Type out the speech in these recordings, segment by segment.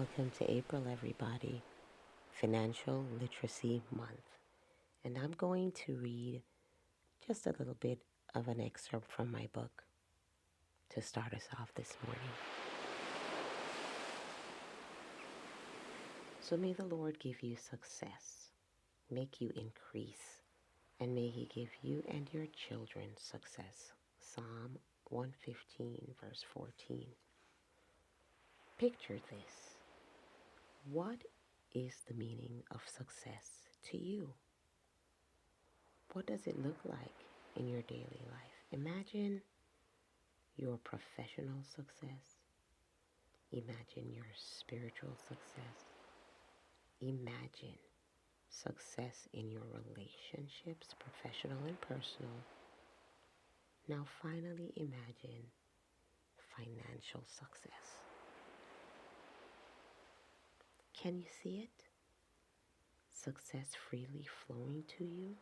welcome to April, everybody, Financial Literacy Month. And I'm going to read just a little bit of an excerpt from my book to start us off this morning. So may the Lord give you success, make you increase, and may He give you and your children success. Psalm 115, verse 14. Picture this. What is the meaning of success to you? What does it look like in your daily life? Imagine your professional success. Imagine your spiritual success. Imagine success in your relationships, professional and personal. Now, finally, imagine financial success. Can you see it? Success freely flowing to you?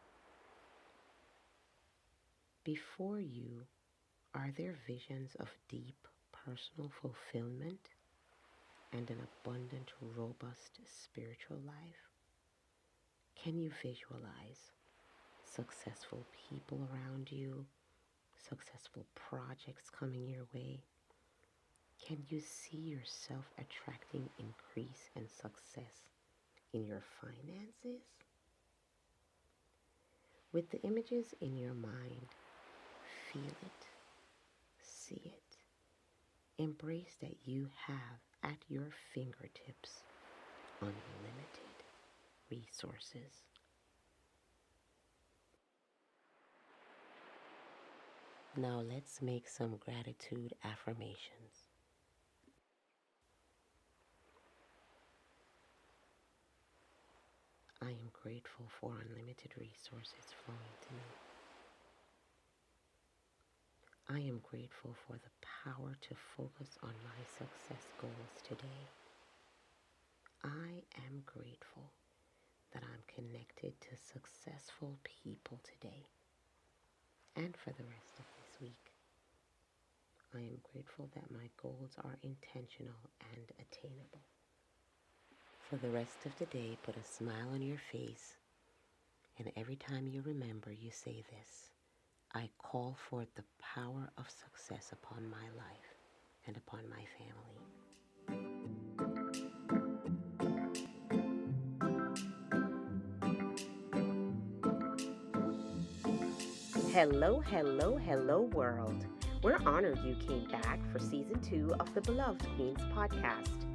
Before you, are there visions of deep personal fulfillment and an abundant, robust spiritual life? Can you visualize successful people around you, successful projects coming your way? Can you see yourself attracting increase and success in your finances? With the images in your mind, feel it, see it. Embrace that you have at your fingertips unlimited resources. Now let's make some gratitude affirmations. I am grateful for unlimited resources flowing to me. I am grateful for the power to focus on my success goals today. I am grateful that I'm connected to successful people today and for the rest of this week. I am grateful that my goals are intentional and attainable. For the rest of the day, put a smile on your face, and every time you remember, you say this: I call forth the power of success upon my life and upon my family. Hello, hello, hello, world. We're honored you came back for season 2 of the Beloved Queens podcast.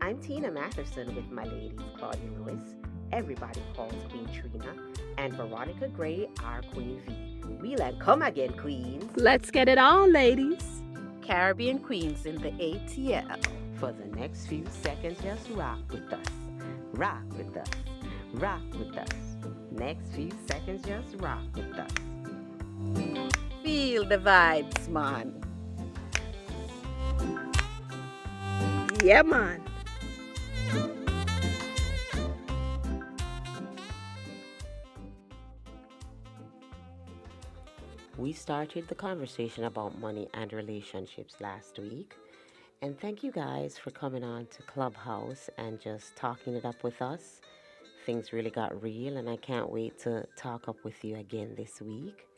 I'm Tina Matherson with my ladies, Claudia Lewis, everybody calls Queen Trina, and Veronica Gray, our Queen Vee. We'll and come again, Queens. Let's get it on, ladies. Caribbean Queens in the ATL. For the next few seconds, just rock with us. Rock with us. Rock with us. Next few seconds, just rock with us. Feel the vibes, man. Yeah, man. We started the conversation about money and relationships last week. And thank you guys for coming on to Clubhouse and just talking it up with us. Things really got real, and I can't wait to talk up with you again this week.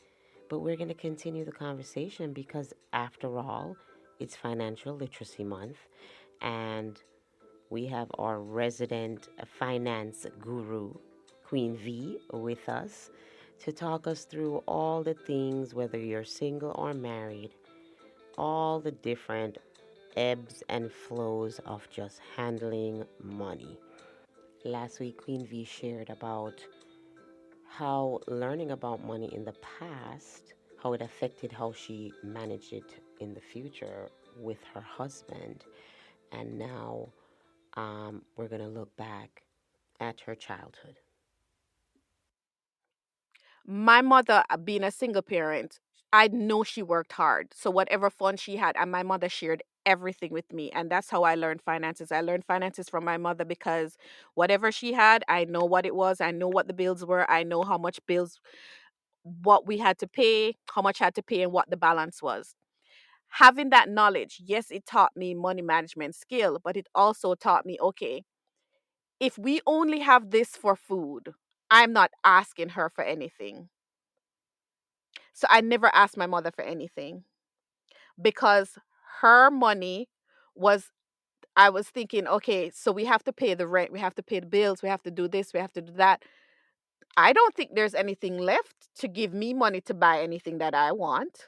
But we're going to continue the conversation because, after all, it's Financial Literacy Month, and we have our resident finance guru, Queen Vee, with us to talk us through all the things, whether you're single or married, all the different ebbs and flows of just handling money. Last week, Queen Vee shared about how learning about money in the past, how it affected how she managed it in the future with her husband. And now we're going to look back at her childhood. My mother, being a single parent, I know she worked hard. So whatever fund she had, and my mother shared everything with me. And that's how I learned finances. I learned finances from my mother because whatever she had, I know what it was. I know what the bills were. I know how much bills, what we had to pay, how much I had to pay, and what the balance was. Having that knowledge, yes, it taught me money management skill, but it also taught me, okay, if we only have this for food, I'm not asking her for anything. So I never asked my mother for anything because her money was, I was thinking, okay, so we have to pay the rent, we have to pay the bills, we have to do this, we have to do that. I don't think there's anything left to give me money to buy anything that I want.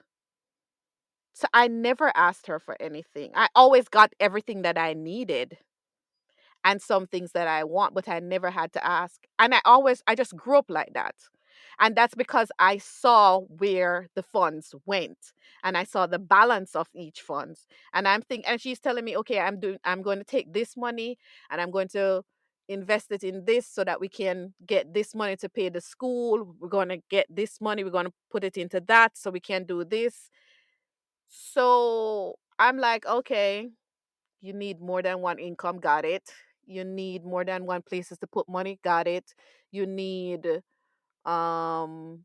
So I never asked her for anything. I always got everything that I needed and some things that I want, but I never had to ask. And I just grew up like that. And that's because I saw where the funds went and I saw the balance of each funds. And and she's telling me, okay, I'm going to take this money and I'm going to invest it in this so that we can get this money to pay the school. We're going to get this money, we're going to put it into that so we can do this. So I'm like, okay, you need more than one income, got it. You need more than one places to put money, got it. You need um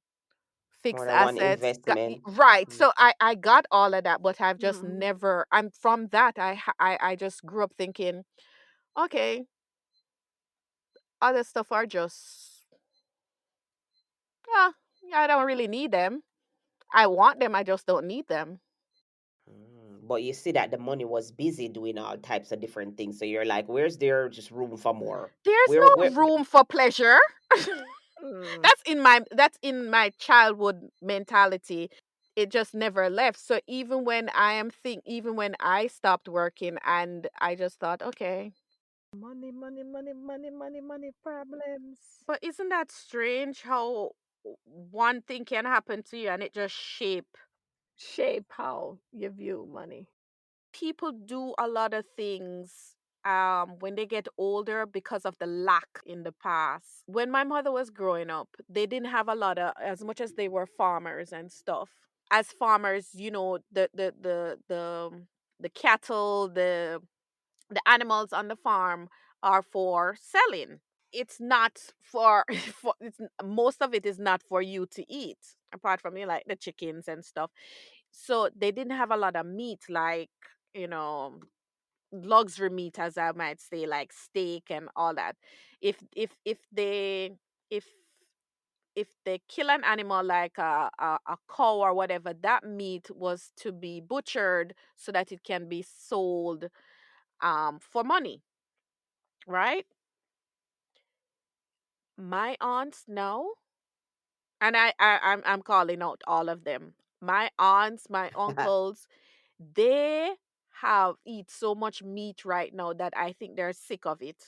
More fixed than one assets, investment. right. Mm. So I got all of that, but I've just Mm-hmm. never, I'm from that, I just grew up thinking, okay, other stuff are just, yeah, I don't really need them. I want them, I just don't need them. But you see that the money was busy doing all types of different things. So you're like, where's there just room for more? There's Where no room for pleasure. Mm. That's in my childhood mentality. It just never left. So even when I stopped working and I just thought, okay, Money, money, money, money, money, money problems. but isn't that strange how one thing can happen to you and it just shape. Shape how you view money. People do a lot of things when they get older because of the lack in the past. When my mother was growing up, they didn't have a lot of, as much as they were farmers and stuff. As farmers, the cattle, the animals on the farm are for selling. It's not for, most of it is not for you to eat, apart from like the chickens and stuff. So they didn't have a lot of meat, like, you know luxury meat, as I might say, like steak and all that. If if they if if they kill an animal like a cow or whatever, that meat was to be butchered so that it can be sold for money, right? My aunts now, and I'm calling out all of them. My aunts, my uncles, they have eat so much meat right now that I think they're sick of it.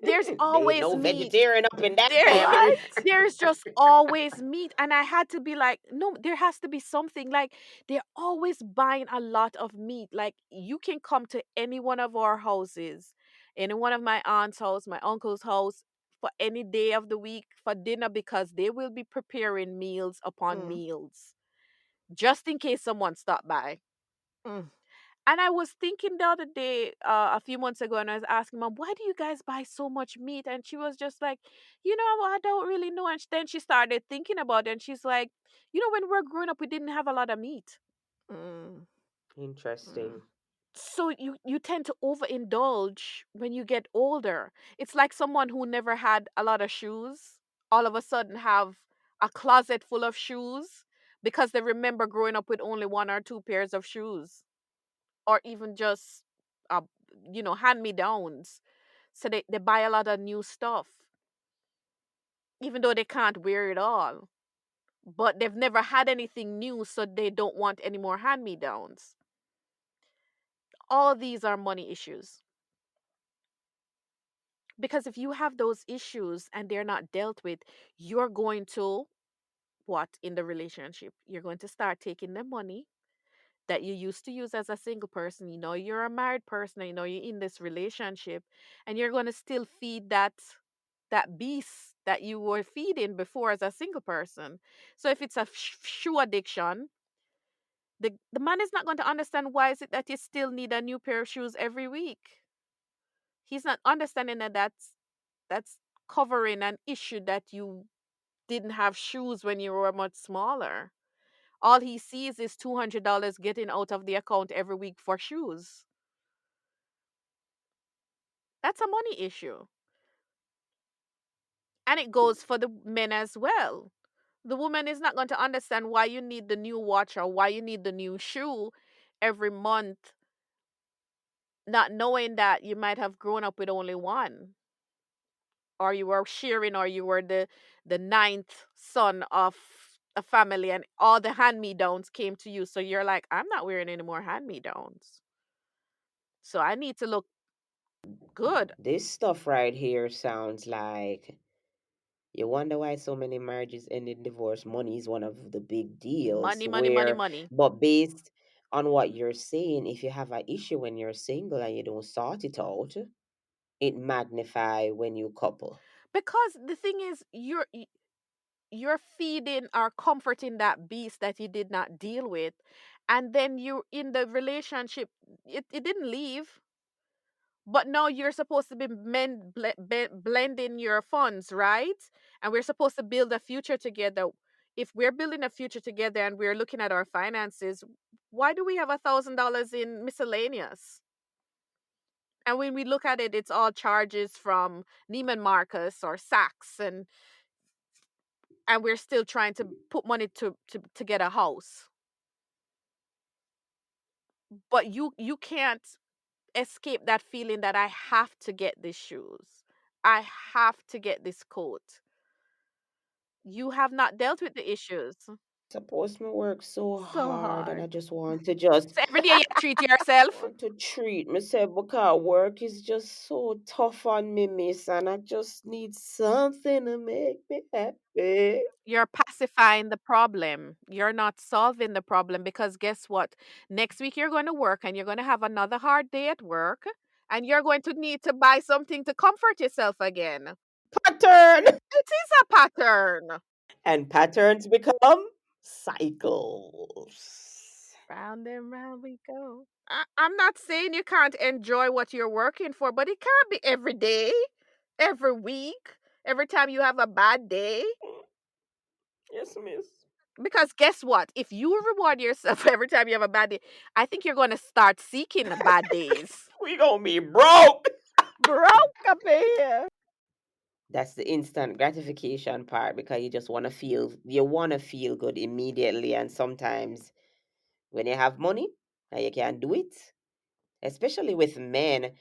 There's They ain't always no meat. vegetarian up in that There family. What? there's just always meat, and I had to be like, no, there has to be something. Like, they're always buying a lot of meat. Like, you can come to any one of our houses, any one of my aunt's house, my uncle's house, for any day of the week for dinner, because they will be preparing meals upon Mm. meals just in case someone stopped by. Mm. And I was thinking the other day, a few months ago, and I was asking Mom, why do you guys buy so much meat? And she was just like, I don't really know. And then she started thinking about it, and she's like, when we were growing up, we didn't have a lot of meat. Mm. Mm. Interesting. So you tend to overindulge when you get older. It's like someone who never had a lot of shoes, all of a sudden have a closet full of shoes because they remember growing up with only one or two pairs of shoes, or even just uh, hand me downs. So they buy a lot of new stuff, even though they can't wear it all. But they've never had anything new, so they don't want any more hand me downs. All these are money issues. Because if you have those issues and they're not dealt with, you're going to, what, in the relationship? You're going to start taking the money that you used to use as a single person. You're a married person, you're in this relationship, and you're going to still feed that beast that you were feeding before as a single person. So if it's a shoe addiction, the man is not going to understand why is it that you still need a new pair of shoes every week. He's not understanding that that's covering an issue that you didn't have shoes when you were much smaller, All he sees is $200 getting out of the account every week for shoes. That's a money issue. And it goes for the men as well. The woman is not going to understand why you need the new watch or why you need the new shoe every month, not knowing that you might have grown up with only one, or you were sharing, or you were the ninth son of a family, and all the hand-me-downs came to you. So you're like, I'm not wearing any more hand-me-downs. So I need to look good. This stuff right here sounds like you wonder why so many marriages end in divorce. Money is one of the big deals. Money, money, money, Where, money. but based on what you're saying, if you have an issue when you're single and you don't sort it out, it magnify when you couple. Because the thing is, you're feeding or comforting that beast that you did not deal with, and then you in the relationship, it didn't leave, but now you're supposed to be blending your funds, right? And we're supposed to build a future together. If we're building a future together and we're looking at our finances, why do we have $1,000 in miscellaneous? And when we look at it, it's all charges from Neiman Marcus or Saks, and we're still trying to put money to get a house. But you can't escape that feeling that I have to get these shoes. I have to get this coat. You have not dealt with the issues. Suppose me work so So hard and I hard. just want to just So every day you treat yourself. want to treat myself because work is just so tough on me, miss, and I just need something to make me happy. You're pacifying the problem. You're not solving the problem, because guess what? Next week you're going to work and you're going to have another hard day at work, and you're going to need to buy something to comfort yourself again. Pattern! It is a pattern. And patterns become cycles. Round and round we go. I'm not saying you can't enjoy what you're working for, but it can't be every day, every week, every time you have a bad day. Yes, miss. Because guess what? If you reward yourself every time you have a bad day, I think you're going to start seeking bad days. We gonna be broke. Broke up in here. That's the instant gratification part because you want to feel good immediately, and sometimes when you have money and you can do it, especially with men,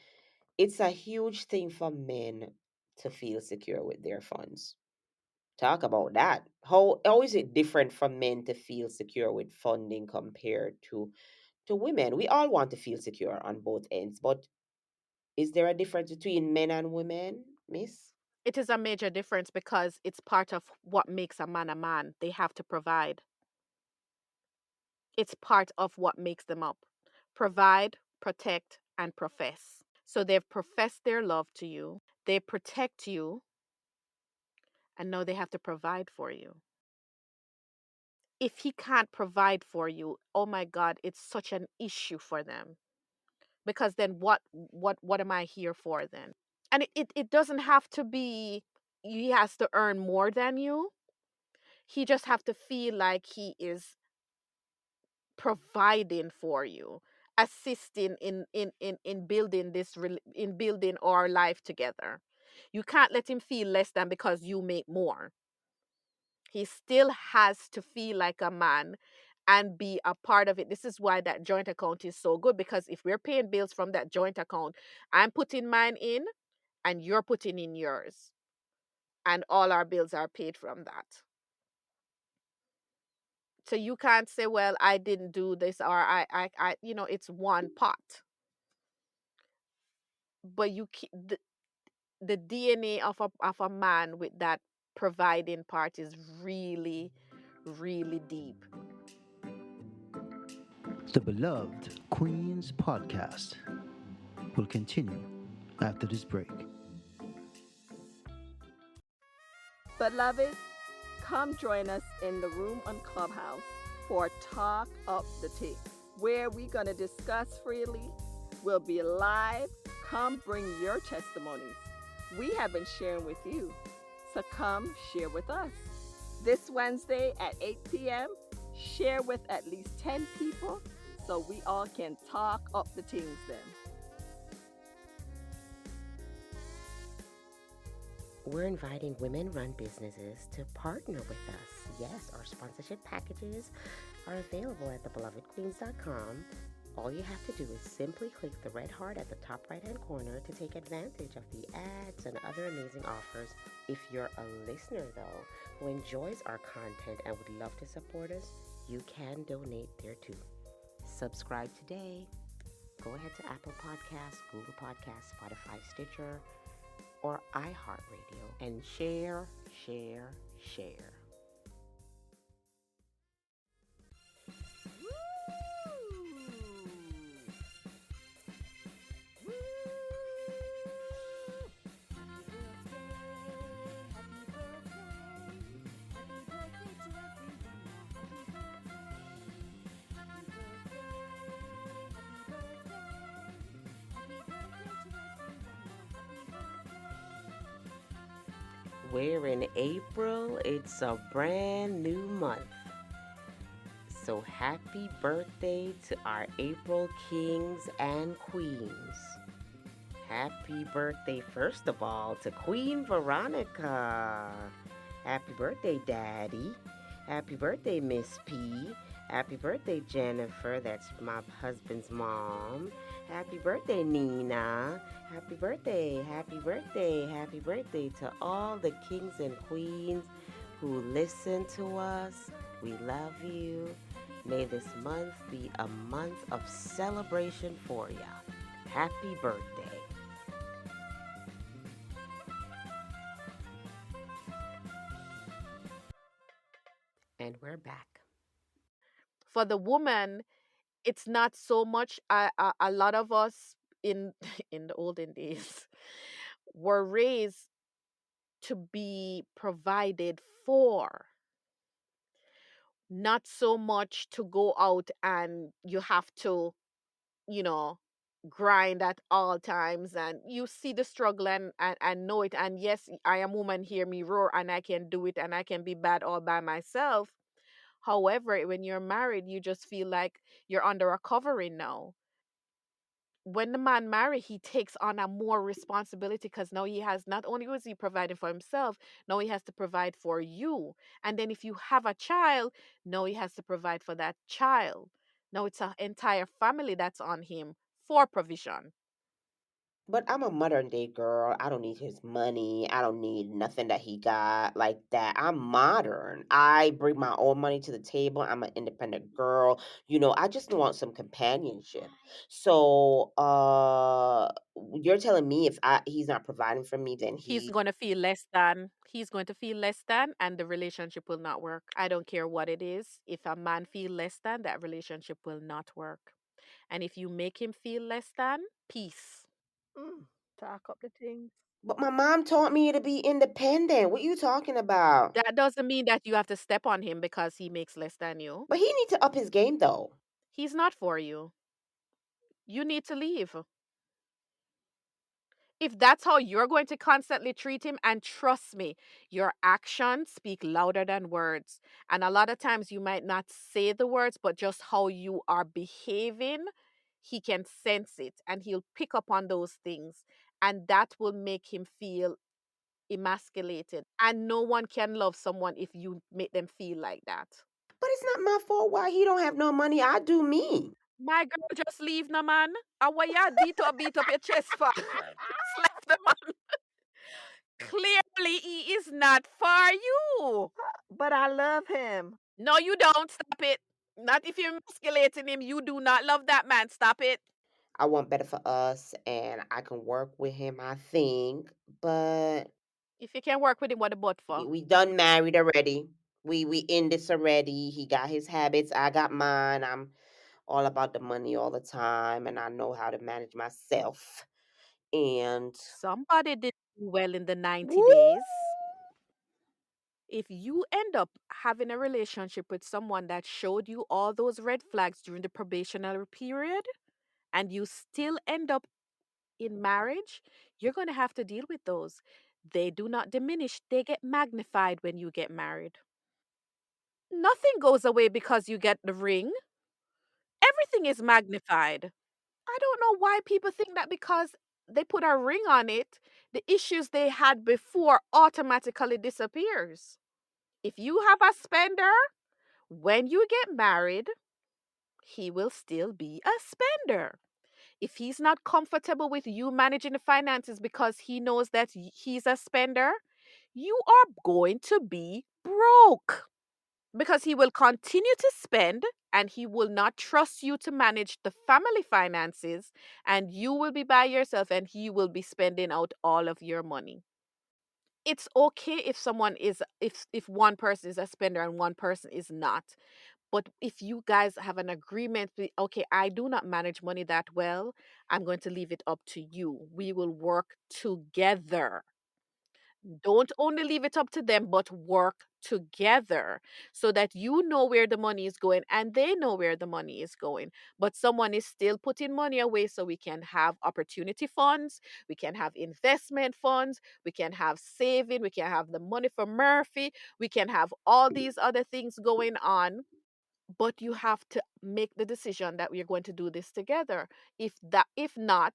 it's a huge thing for men to feel secure with their funds. Talk about that. How is it different for men to feel secure with funding compared to women? We all want to feel secure on both ends, but is there a difference between men and women, miss? It is a major difference because it's part of what makes a man a man. They have to provide. It's part of what makes them up. Provide, protect, and profess. So they've professed their love to you, they protect you, and now they have to provide for you. If he can't provide for you, oh my God, it's such an issue for them. Because then what am I here for then? And it doesn't have to be he has to earn more than you. He just have to feel like he is providing for you, assisting in building in building our life together. You can't let him feel less than because you make more. He still has to feel like a man and be a part of it. This is why that joint account is so good, because if we're paying bills from that joint account, I'm putting mine in and you're putting in yours, and all our bills are paid from that. So you can't say, well, I didn't do this, or it's one pot. But the DNA of a man with that providing part is really, really deep. The beloved Queen's podcast will continue after this break. Beloved, come join us in the room on Clubhouse for Talk Up the Tea, where we're going to discuss freely. We'll be live. Come bring your testimonies. We have been sharing with you, so come share with us. This Wednesday at 8 p.m., Share with at least 10 people so we all can talk up the things then. We're inviting women run businesses to partner with us. Yes, our sponsorship packages are available at thebelovedqueens.com. All you have to do is simply click the red heart at the top right hand corner to take advantage of the ads and other amazing offers. If you're a listener, though, who enjoys our content and would love to support us, you can donate there too. Subscribe today. Go ahead to Apple Podcasts, Google Podcasts, Spotify, Stitcher, or iHeartRadio and share, share, share. We're in April. It's a brand new month. So happy birthday to our April kings and queens. Happy birthday, first of all, to Queen Veronica. Happy birthday, Daddy. Happy birthday, Miss P. Happy birthday, Jennifer. That's my husband's mom. Happy birthday, Nina. Happy birthday, happy birthday, happy birthday to all the kings and queens who listen to us. We love you. May this month be a month of celebration for ya. Happy birthday. And we're back. For the woman, it's not so much. A lot of us in in the olden days were raised to be provided for, not so much to go out and you have to, you know, grind at all times, and you see the struggle and know it. And yes, I am woman, hear me roar, and I can do it and I can be bad all by myself. However, when you're married, you just feel like you're under a covering now. When the man marry, he takes on a more responsibility, because now he has, not only was he providing for himself, now he has to provide for you. And then if you have a child, now he has to provide for that child. Now it's an entire family that's on him for provision. But I'm a modern day girl. I don't need his money. I don't need nothing that he got like that. I'm modern. I bring my own money to the table. I'm an independent girl. I just want some companionship. So, you're telling me if he's not providing for me, then He's he. going to feel less than. He's going to feel less than, and the relationship will not work. I don't care what it is. If a man feel less than, that relationship will not work. And if you make him feel less than, peace. Mm, talk up the things. But my mom taught me to be independent. What you talking about? That doesn't mean that you have to step on him because he makes less than you. But he need to up his game though. He's not for you. You need to leave. If that's how you're going to constantly treat him, and trust me, your actions speak louder than words. And a lot of times you might not say the words, but just how you are behaving, he can sense it and he'll pick up on those things. And that will make him feel emasculated. And no one can love someone if you make them feel like that. But it's not my fault why he don't have no money. I do me. My girl, just leave no man. And why you beat up your chest for? Just left the man. Clearly, he is not for you. But I love him. No, you don't. Stop it. Not if you're emasculating him. You do not love that man. Stop it. I want better for us, and I can work with him, I think. But If you can work with him, what the butt for? we done married already. We in this already. He got his habits. I got mine. I'm all about the money all the time, and I know how to manage myself. And Somebody did well in the 90 woo, days. If you end up having a relationship with someone that showed you all those red flags during the probationary period, and you still end up in marriage, you're going to have to deal with those. They do not diminish, they get magnified when you get married. Nothing goes away because you get the ring. Everything is magnified. I don't know why people think that because they put a ring on it, the issues they had before automatically disappears. If you have a spender, when you get married, he will still be a spender. If he's not comfortable with you managing the finances because he knows that he's a spender, you are going to be broke because he will continue to spend and he will not trust you to manage the family finances, and you will be by yourself and he will be spending out all of your money. It's okay if someone is if one person is a spender and one person is not. But if you guys have an agreement with, okay, I do not manage money that well, I'm going to leave it up to you. We will work together. Don't only leave it up to them, but work together so that you know where the money is going and they know where the money is going. But someone is still putting money away so we can have opportunity funds, we can have investment funds, we can have saving, we can have the money for Murphy, we can have all these other things going on. But you have to make the decision that we're going to do this together. If not,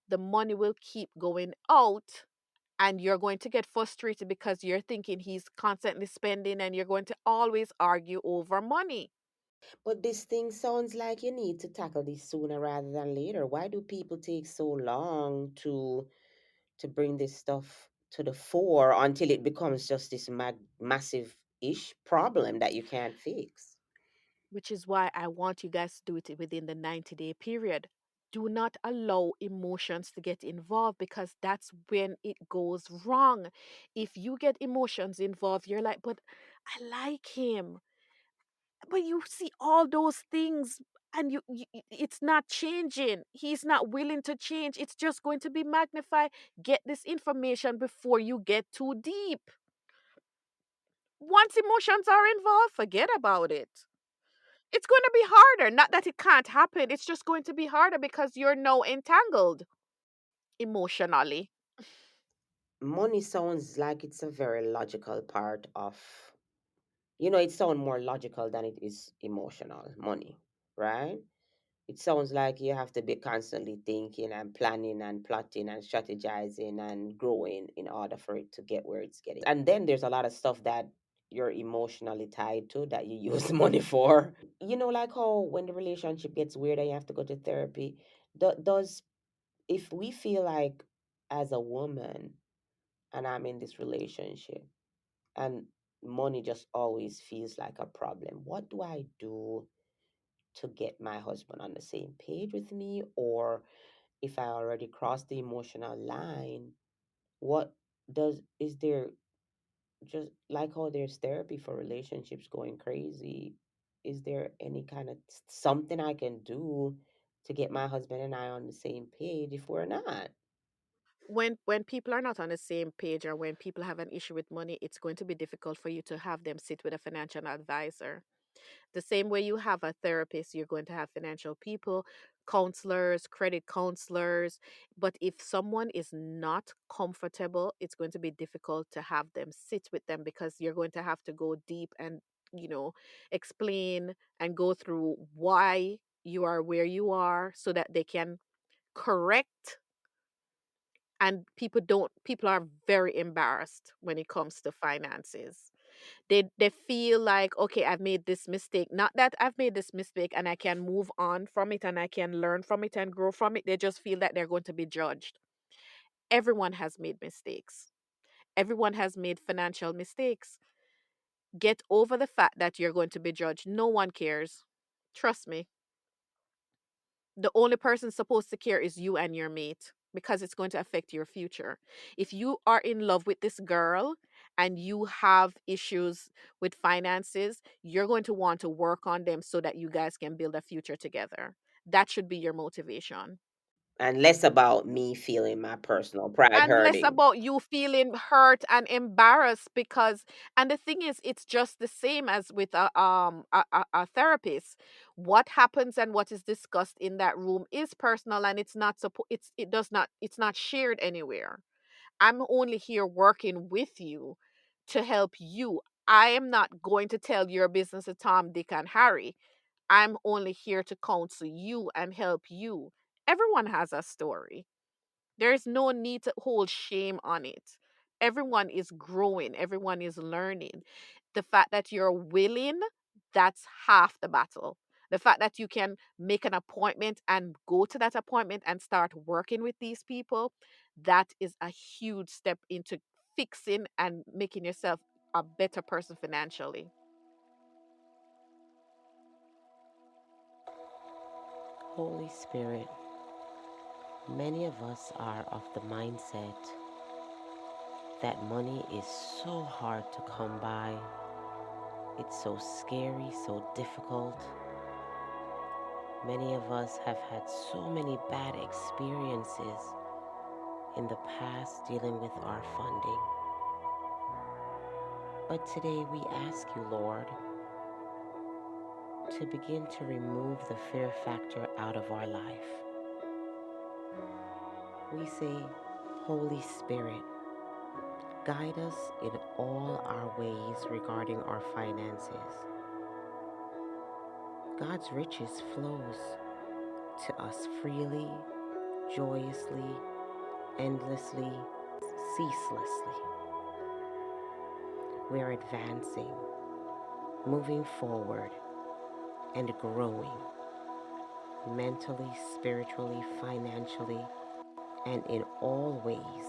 the money will keep going out and you're going to get frustrated because you're thinking he's constantly spending and you're going to always argue over money. But this thing sounds like you need to tackle this sooner rather than later. Why do people take so long to bring this stuff to the fore until it becomes just this massive ish problem that you can't fix? Which is why I want you guys to do it within the 90-day period. Do not allow emotions to get involved because that's when it goes wrong. If you get emotions involved, you're like, but I like him. But you see all those things and it's not changing. He's not willing to change. It's just going to be magnified. Get this information before you get too deep. Once emotions are involved, forget about it. It's going to be harder. Not that it can't happen. It's just going to be harder because you're now entangled emotionally. Money sounds like it's a very logical part of, it sounds more logical than it is emotional, money, right? It sounds like you have to be constantly thinking and planning and plotting and strategizing and growing in order for it to get where it's getting. And then there's a lot of stuff that you're emotionally tied to that you use money for. Like how when the relationship gets weird and you have to go to therapy, does if we feel like as a woman and I'm in this relationship and money just always feels like a problem, what do I do to get my husband on the same page with me? Or if I already crossed the emotional line, what is there, just like how there's therapy for relationships going crazy, is there any kind of something I can do to get my husband and I on the same page if we're not? When people are not on the same page or when people have an issue with money, it's going to be difficult for you to have them sit with a financial advisor. The same way you have a therapist, you're going to have financial people, counselors, credit counselors. But if someone is not comfortable, it's going to be difficult to have them sit with them because you're going to have to go deep and, you know, explain and go through why you are where you are so that they can correct. And people are very embarrassed when it comes to finances. They feel like, okay, I've made this mistake, not that I've made this mistake and I can move on from it and I can learn from it and grow from it. They just feel that they're going to be judged. Everyone has made mistakes. Everyone has made financial mistakes. Get over the fact that you're going to be judged. No one cares. Trust me. The only person supposed to care is you and your mate because it's going to affect your future. If you are in love with this girl and you have issues with finances, you're going to want to work on them so that you guys can build a future together. That should be your motivation. And less about me feeling my personal pride And less hurting. about you feeling hurt and embarrassed because, and the thing is, it's just the same as with a therapist. What happens and what is discussed in that room is personal and it's not it does not, it's not shared anywhere. I'm only here working with you to help you. I am not going to tell your business to Tom, Dick, and Harry. I'm only here to counsel you and help you. Everyone has a story. There is no need to hold shame on it. Everyone is growing, everyone is learning. The fact that you're willing, that's half the battle. The fact that you can make an appointment and go to that appointment and start working with these people, that is a huge step into fixing and making yourself a better person financially. Holy Spirit, many of us are of the mindset that money is so hard to come by. It's so scary, so difficult. Many of us have had so many bad experiences in the past dealing with our funding. But today we ask you, Lord, to begin to remove the fear factor out of our life. We say, Holy Spirit, guide us in all our ways regarding our finances. God's riches flows to us freely, joyously, endlessly, ceaselessly. We are advancing, moving forward, and growing mentally, spiritually, financially, and in all ways.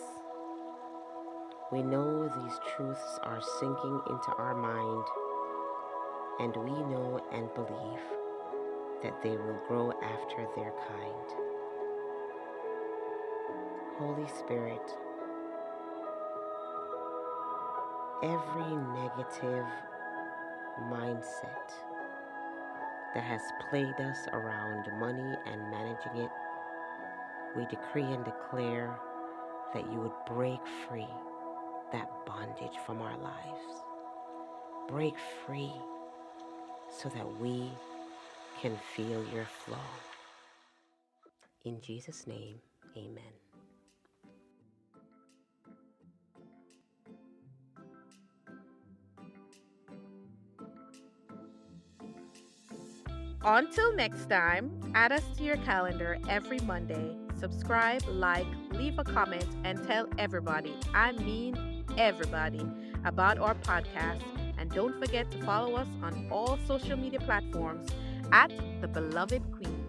We know these truths are sinking into our mind, and we know and believe that they will grow after their kind. Holy Spirit, every negative mindset that has plagued us around money and managing it, we decree and declare that you would break free that bondage from our lives. Break free so that we can feel your flow. In Jesus' name, amen. Until next time, add us to your calendar every Monday. Subscribe, like, leave a comment, and tell everybody, I mean everybody, about our podcast. And don't forget to follow us on all social media platforms at The Beloved Queen.